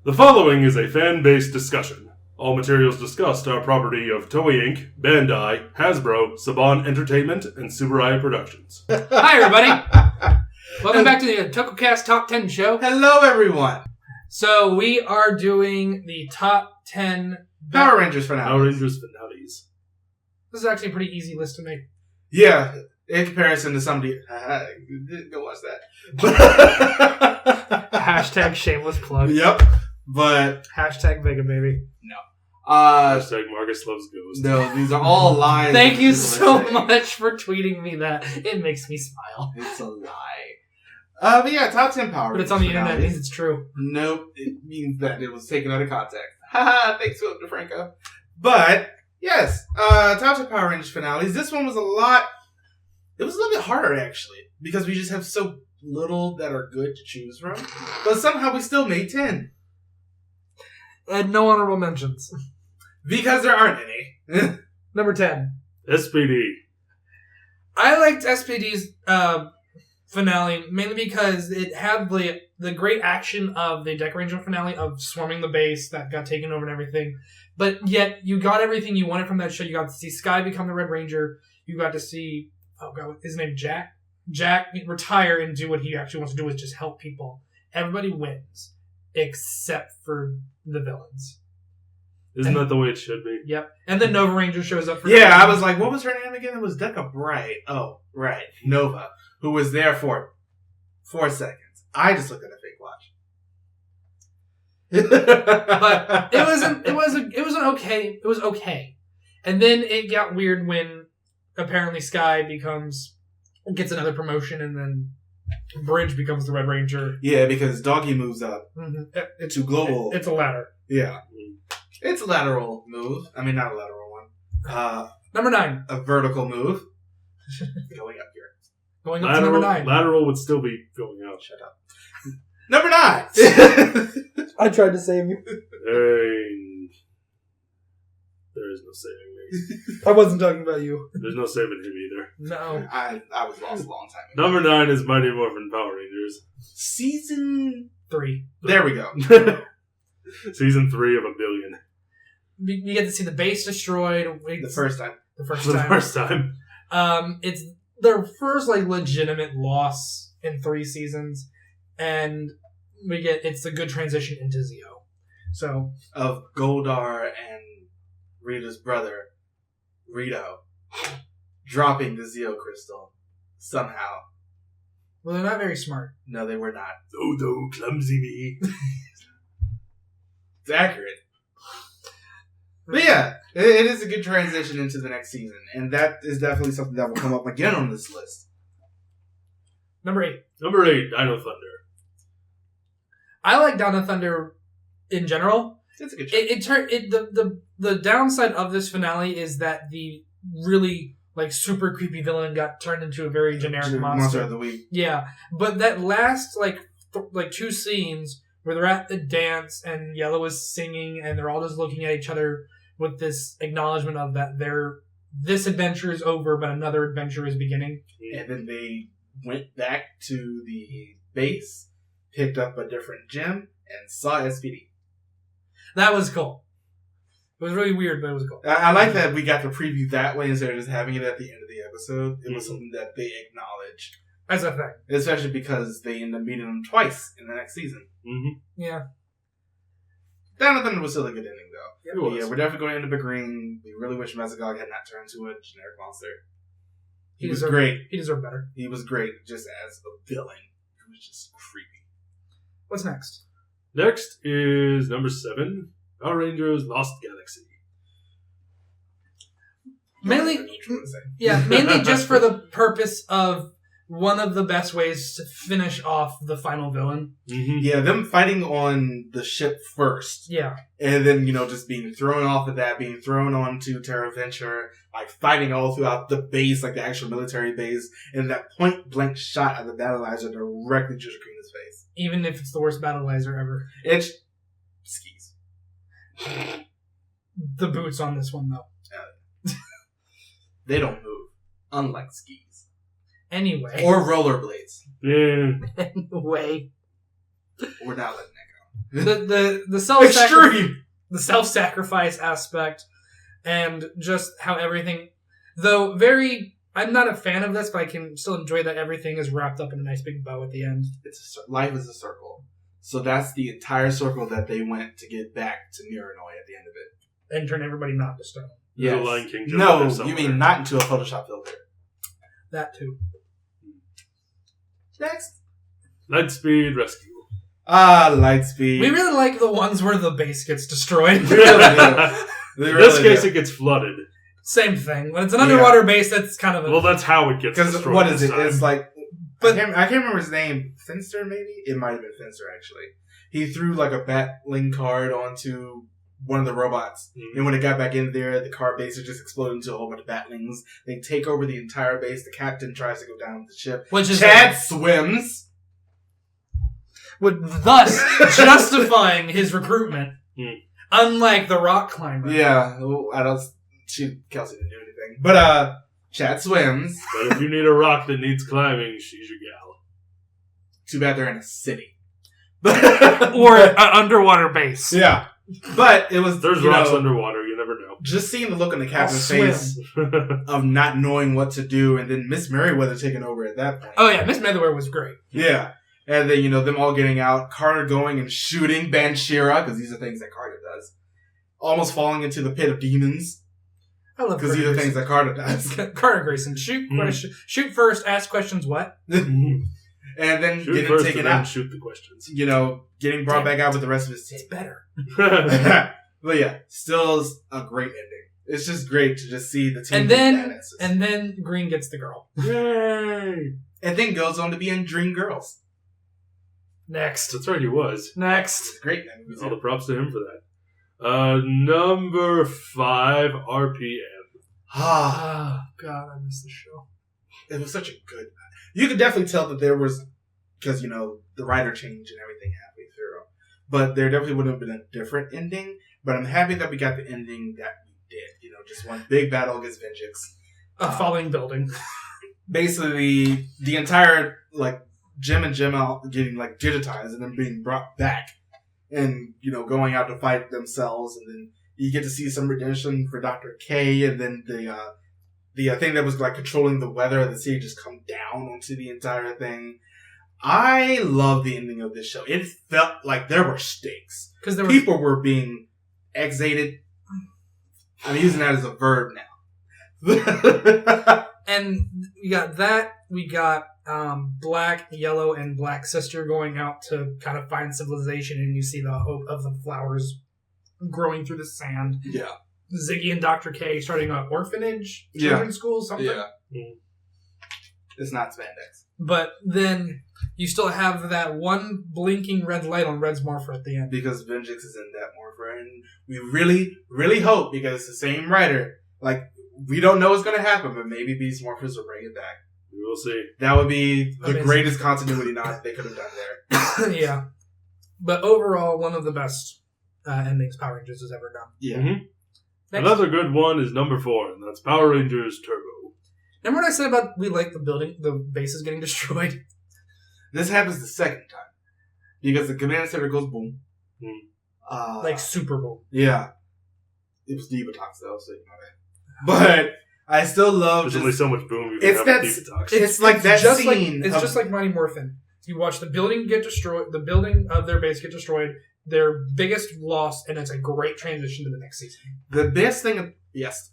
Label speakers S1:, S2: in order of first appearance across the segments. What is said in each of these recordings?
S1: The following is a fan-based discussion. All materials discussed are property of Toei Inc., Bandai, Hasbro, Saban Entertainment, and Subaru Productions.
S2: Hi, everybody. Welcome back to the Tokucast Top 10 show.
S3: Hello, everyone.
S2: So we are doing the top 10
S3: Power Rangers finales.
S1: Power Rangers finales.
S2: This is actually a pretty easy list to make.
S3: Yeah, in comparison to somebody... go watch that.
S2: Hashtag shameless plug.
S3: Yep, but...
S2: Hashtag Vega baby.
S1: Hashtag Marcus loves Ghost.
S3: No, these are all lies.
S2: Thank you so much for tweeting me that. It makes me smile.
S3: It's a lie. But yeah, top 10 Power Rangers.
S2: But it's on the internet. It
S3: finales.
S2: means it's true.
S3: Nope, it means that it was taken out of context. Haha, thanks, Philip DeFranco. But, yes, top 10 Power Rangers finales. This one was a lot... It was a little bit harder, actually, because we just have so little that are good to choose from. But somehow we still made 10.
S2: And no honorable mentions.
S3: Because there aren't any.
S2: Number 10.
S1: SPD.
S2: I liked SPD's finale mainly because it had the great action of the Deck Ranger finale of swarming the base that got taken over and everything. But yet, you got everything you wanted from that show. You got to see Sky become the Red Ranger. You got to see, oh god, his name Jack? Jack retire and do what he actually wants to do, is just help people. Everybody wins. Except for the villains.
S1: Isn't that the way it should be?
S2: Yep. And then Nova Ranger shows up for
S3: Yeah, I was like, what was her name again? It was Deca Bright. Oh, right. Nova, who was there for 4 seconds. I just looked at a fake watch.
S2: But it was okay. And then it got weird when apparently Sky gets another promotion, and then Bridge becomes the Red Ranger.
S3: Yeah, because Doggy moves up
S2: It's
S3: to global.
S2: It's a ladder.
S3: Yeah. It's a lateral move. I mean, not a lateral one.
S2: Number 9.
S3: A vertical move. Going up here.
S2: Going up to number 9.
S1: Lateral would still be going up.
S3: Shut up. Number 9!
S2: I tried to save you.
S1: Hey. There is no saving me.
S2: I wasn't talking about you.
S1: There's no saving him either.
S2: No.
S3: I was lost a long time ago.
S1: Number 9 is Mighty Morphin Power Rangers.
S3: Season
S2: 3.
S3: There we go.
S1: Season 3 of a billion.
S2: We get to see the base destroyed.
S3: The first time.
S2: The first
S1: For the
S2: time.
S1: first time.
S2: It's their first legitimate loss in 3 seasons, and it's a good transition into Zeo. So
S3: Of Goldar and Rita's brother, Rito, dropping the Zeo crystal somehow.
S2: well, they're not very smart.
S3: No, they were not.
S1: Oh, clumsy me.
S3: It's accurate. But yeah, it is a good transition into the next season, and that is definitely something that will come up again on this list.
S2: Number 8.
S1: Number 8, Dino Thunder.
S2: I like Dino Thunder in general.
S3: It's a good show.
S2: The downside of this finale is that the really super creepy villain got turned into a very generic monster.
S3: of the week.
S2: Yeah, but that last 2 scenes where they're at the dance and Yellow is singing and they're all just looking at each other with this acknowledgement of that this adventure is over, but another adventure is beginning.
S3: And then they went back to the base, picked up a different gem, and saw SPD.
S2: That was cool. It was really weird, but it was cool.
S3: I like that we got to preview that way instead of just having it at the end of the episode. It was something that they acknowledged.
S2: As a thing.
S3: Especially because they end up meeting them twice in the next season.
S1: Mm-hmm.
S2: Yeah.
S3: Dino Thunder was still a good ending, though.
S1: It was.
S3: Yeah, we're definitely going into green. We really wish Mesogog had not turned into a generic monster. He was great.
S2: He deserved better.
S3: He was great just as a villain. He was just creepy.
S2: What's next?
S1: Next is number 7, Power Rangers Lost Galaxy.
S2: Mainly just for the purpose of one of the best ways to finish off the final villain.
S1: Mm-hmm.
S3: Yeah, them fighting on the ship first.
S2: Yeah.
S3: And then, just being thrown off of that, being thrown onto Terra Venture, fighting all throughout the base, the actual military base, and that point-blank shot of the battleizer directly to Jakrina's face.
S2: Even if it's the worst battleizer ever.
S3: It's skis.
S2: The boots on this one, though.
S3: They don't move, unlike skis.
S2: Anyway.
S3: Or rollerblades.
S1: Yeah.
S2: Anyway.
S3: We're not letting that
S2: The self-sacrifice aspect, and just how everything, though I'm not a fan of this, but I can still enjoy that everything is wrapped up in a nice big bow at the end.
S3: Life is a circle. So that's the entire circle that they went to get back to Miranoi at the end of it.
S2: And turn everybody not to stone.
S1: There's a Lion King joke
S3: No,
S1: there somewhere.
S3: you mean not into a Photoshop filter.
S2: That too.
S3: Next.
S1: Lightspeed Rescue.
S3: Lightspeed.
S2: We really like the ones where the base gets destroyed.
S3: Really do. They
S1: In
S3: really
S1: this case,
S3: do.
S1: it gets flooded.
S2: Same thing. When it's an underwater base, that's kind of a...
S1: Well, that's how it gets
S3: Because
S1: destroyed.
S3: what is
S1: this
S3: it?
S1: time.
S3: It's like,
S2: But-
S3: I can't remember his name. Finster, maybe? It might have been Finster, actually. He threw like a Batling card onto one of the robots.
S1: Mhm.
S3: And when it got back in there, the card base would just explode into a whole bunch of Batlings. They take over the entire base. The captain tries to go down with the ship.
S2: Which is
S3: Chad swims.
S2: thus justifying his recruitment.
S1: Hmm.
S2: Unlike the rock climber.
S3: Yeah. Well, Kelsey didn't do anything. But, Chad swims.
S1: But if you need a rock that needs climbing, she's your gal.
S3: Too bad they're in a city.
S2: Or an underwater base.
S3: Yeah. But it was,
S1: There's rocks underwater, you never know.
S3: just seeing the look on the
S2: I'll
S3: captain's
S2: swim.
S3: face of not knowing what to do, and then Miss Merriweather taking over at that point.
S2: Oh yeah, Miss Motherware was great.
S3: Yeah. And then, them all getting out, Carter going and shooting Banshira, because these are things that Carter does. Almost falling into the pit of demons,
S2: I love
S3: because these are things that Carter does.
S2: Carter Grayson. Shoot first, ask questions what?
S3: And then
S1: Shoot
S3: getting
S1: first
S3: taken
S1: and then
S3: out.
S1: shoot the questions.
S3: Getting brought back out with the rest of his team.
S2: It's better.
S3: But yeah, still is a great ending. It's just great to just see the team.
S2: And
S3: be
S2: then
S3: badasses.
S2: then Green gets the girl.
S1: Yay!
S3: And then goes on to be in Dream Girls.
S2: Next.
S1: That's right, he was.
S2: Next.
S3: It's great. Man.
S1: All the props to him for that. Number 5, RPM.
S3: Ah,
S2: Oh god, I miss the show.
S3: it was such a good. You could definitely tell that there was, because the writer changed and everything halfway through, but there definitely would have been a different ending. But I'm happy that we got the ending that we did. Just one big battle against Venjix.
S2: A falling building.
S3: Basically, the entire Jim and Gemma getting digitized and then being brought back, and going out to fight themselves, and then you get to see some redemption for Dr. K, and then the thing that was controlling the weather of the city just come down onto the entire thing. I love the ending of this show. It felt like there were stakes.
S2: Because there
S3: People were being exated. I'm using that as a verb now.
S2: And we got that. We got Black, Yellow, and Black Sister going out to kind of find civilization, and you see the hope of the flowers growing through the sand.
S3: Yeah.
S2: Ziggy and Dr. K starting an orphanage,
S3: Yeah.
S2: children's school, something.
S3: Yeah.
S1: Mm.
S3: It's not spandex.
S2: But then you still have that one blinking red light on Red's Morpher at the end.
S3: Because Venjix is in that Morpher, and we really, really hope, because it's the same writer, we don't know what's going to happen, but maybe Beast Morphers will bring it back.
S1: We will see.
S3: That would be the
S2: Amazing.
S3: greatest continuity nod they could have done there.
S2: Yeah. But overall, one of the best endings Power Rangers has ever done.
S3: Yeah.
S1: Mhm.
S2: Next.
S1: Another good one is number 4, and that's Power Rangers Turbo.
S2: Remember what I said about we like the bases getting destroyed?
S3: This happens the second time. Because the command center goes boom.
S2: Like Super Bowl.
S3: Yeah. It was Divatox though, so you know that. But I still love
S1: There's
S3: just...
S1: only so much boom you can
S3: It's
S1: have
S3: that-
S1: with Detox.
S3: It's like that
S2: just
S3: scene
S2: Like, it's
S3: of-
S2: just like Mighty Morphin. You watch the building get destroyed, the building of their base get destroyed, their biggest loss, and it's a great transition to the next season.
S3: The best thing... Yes.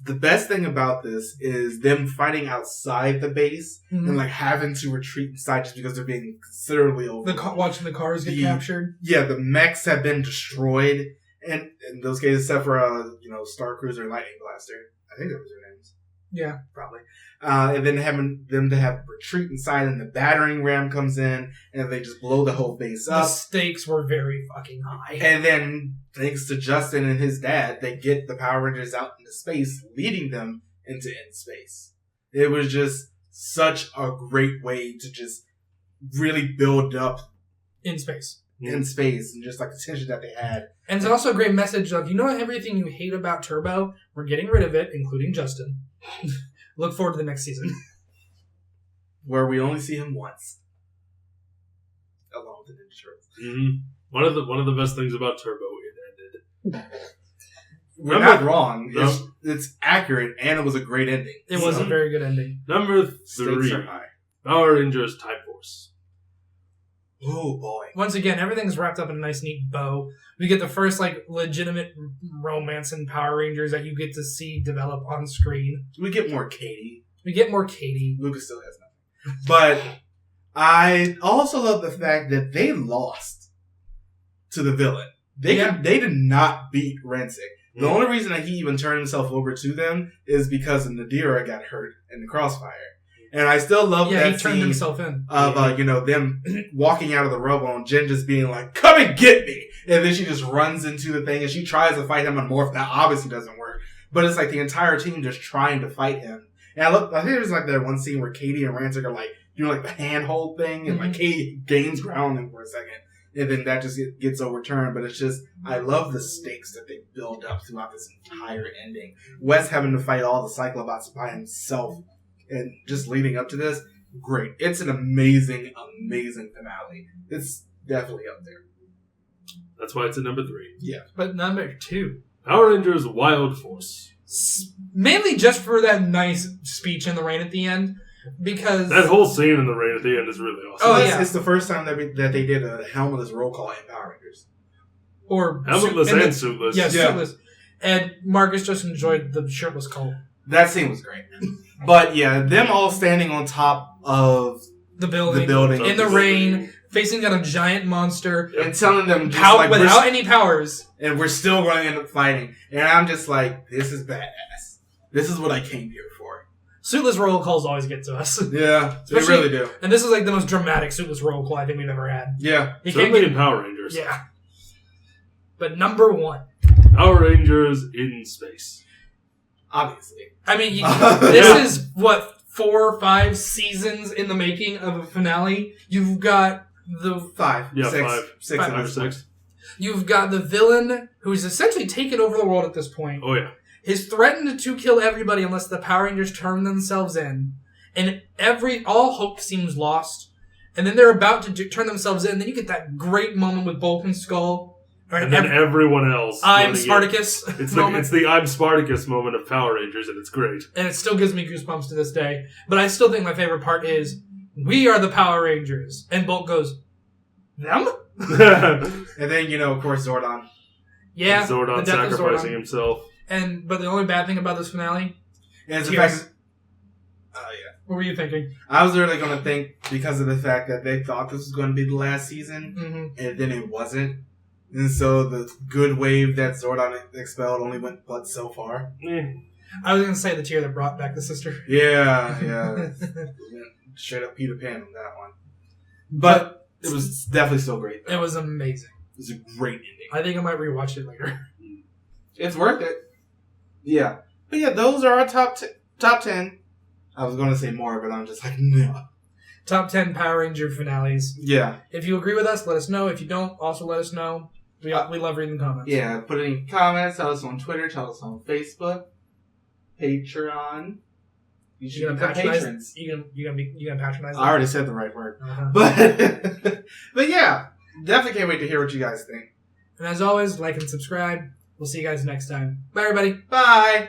S3: The best thing about this is them fighting outside the base
S2: Mhm.
S3: and having to retreat inside just because they're being considerably over.
S2: Watching the cars get captured.
S3: Yeah, the mechs have been destroyed, and in those cases, except for Star Cruiser and Lightning Blaster, I think that was their names.
S2: Yeah.
S3: Probably. And then having them to have retreat inside, and the battering ram comes in, and they just blow the whole base
S2: The
S3: up.
S2: stakes were very fucking high.
S3: And then, thanks to Justin and his dad, they get the Power Rangers out into space, leading them into in space. It was just such a great way to just really build up
S2: In space.
S3: in space, and just the tension that they had.
S2: And it's also a great message of, everything you hate about Turbo, we're getting rid of it, including Justin. Look forward to the next season.
S3: Where we only see him once. Along with the Ninja Turtles.
S1: Mm-hmm. One of the best things about Turbo, it ended.
S3: We're not wrong. It's accurate, and it was a great ending.
S2: It was a very good ending.
S1: Number 3,
S3: Stakes are high.
S1: Power Rangers Time Force.
S3: Oh boy!
S2: Once again, everything's wrapped up in a nice, neat bow. We get the first legitimate romance in Power Rangers that you get to see develop on screen.
S3: We get more Katie. Lucas still has nothing. But I also love the fact that they lost to the villain. They did not beat Rancic. The only reason that he even turned himself over to them is because Nadira got hurt in the crossfire. And I still love that
S2: he turned
S3: scene
S2: himself in.
S3: of them walking out of the rubble and Jen just being like, "Come and get me!" And then she just runs into the thing and she tries to fight him on Morph. That obviously doesn't work. But it's like the entire team just trying to fight him. And I think there's like that one scene where Katie and Rancic are like doing like the handhold thing and like Katie gains ground on him for a second. And then that just gets overturned. But it's just, I love the stakes that they build up throughout this entire ending. Wes having to fight all the Cyclobots by himself. And just leading up to this, great. It's an amazing, amazing finale. It's definitely up there.
S1: That's why it's at number 3.
S3: Yeah.
S2: But number 2.
S1: Power Rangers Wild Force.
S2: Mainly just for that nice speech in the rain at the end. Because
S1: that whole scene in the rain at the end is really awesome.
S2: Oh, yeah.
S3: It's the first time that they did a helmetless roll call in Power Rangers.
S2: Or
S1: helmetless and suitless.
S2: Yeah, suitless. And Marcus just enjoyed the shirtless call.
S3: That scene was great. But yeah, them all standing on top of
S2: the building in the rain, facing down a giant monster,
S3: and telling them just
S2: without any powers,
S3: and we're still going to end up fighting. And I'm just like, this is badass. This is what I came here for.
S2: Suitless roll calls always get to us.
S3: Yeah, they really do.
S2: And this is like the most dramatic suitless roll call I think we've ever had.
S3: Yeah,
S1: certainly in Power Rangers.
S2: Yeah, but number 1,
S1: Power Rangers in Space.
S3: Obviously.
S2: I mean, this is, 4 or 5 seasons in the making of a finale. You've got the...
S3: 5.
S1: Yeah,
S3: 6.
S1: 5 or 6.
S2: You've got the villain who's essentially taken over the world at this point.
S1: Oh, yeah.
S2: Is threatened to kill everybody unless the Power Rangers turn themselves in. And all hope seems lost. And then they're about to turn themselves in. Then you get that great moment with Bulk and Skull.
S1: And then everyone else.
S2: I'm Spartacus.
S1: It's the I'm Spartacus moment of Power Rangers, and it's great.
S2: And it still gives me goosebumps to this day. But I still think my favorite part is, we are the Power Rangers. And Bulk goes, them?
S3: And then, of course, Zordon.
S2: Yeah.
S1: Zordon sacrificing himself.
S2: But the only bad thing about this finale
S3: is the fact.
S2: What were you thinking?
S3: I was really going to think because of the fact that they thought this was going to be the last season, and then it wasn't. And so the good wave that Zordon expelled only went so far.
S2: I was going to say the tear that brought back the sister.
S3: Yeah. Straight up Peter Pan on that one. But it was definitely still great, though.
S2: It was amazing.
S3: It was a great ending.
S2: I think I might rewatch it later.
S3: It's worth it. Yeah. But yeah, those are our top 10. I was going to say more, but I'm just like, no.
S2: Top 10 Power Ranger finales.
S3: Yeah.
S2: If you agree with us, let us know. If you don't, also let us know. We love reading comments.
S3: Yeah, put it in comments. Tell us on Twitter. Tell us on Facebook. Patreon. You should become patrons.
S2: You gonna patronize them?
S3: I already said the right word.
S2: Uh-huh.
S3: But yeah, definitely can't wait to hear what you guys think.
S2: And as always, like and subscribe. We'll see you guys next time. Bye, everybody.
S3: Bye.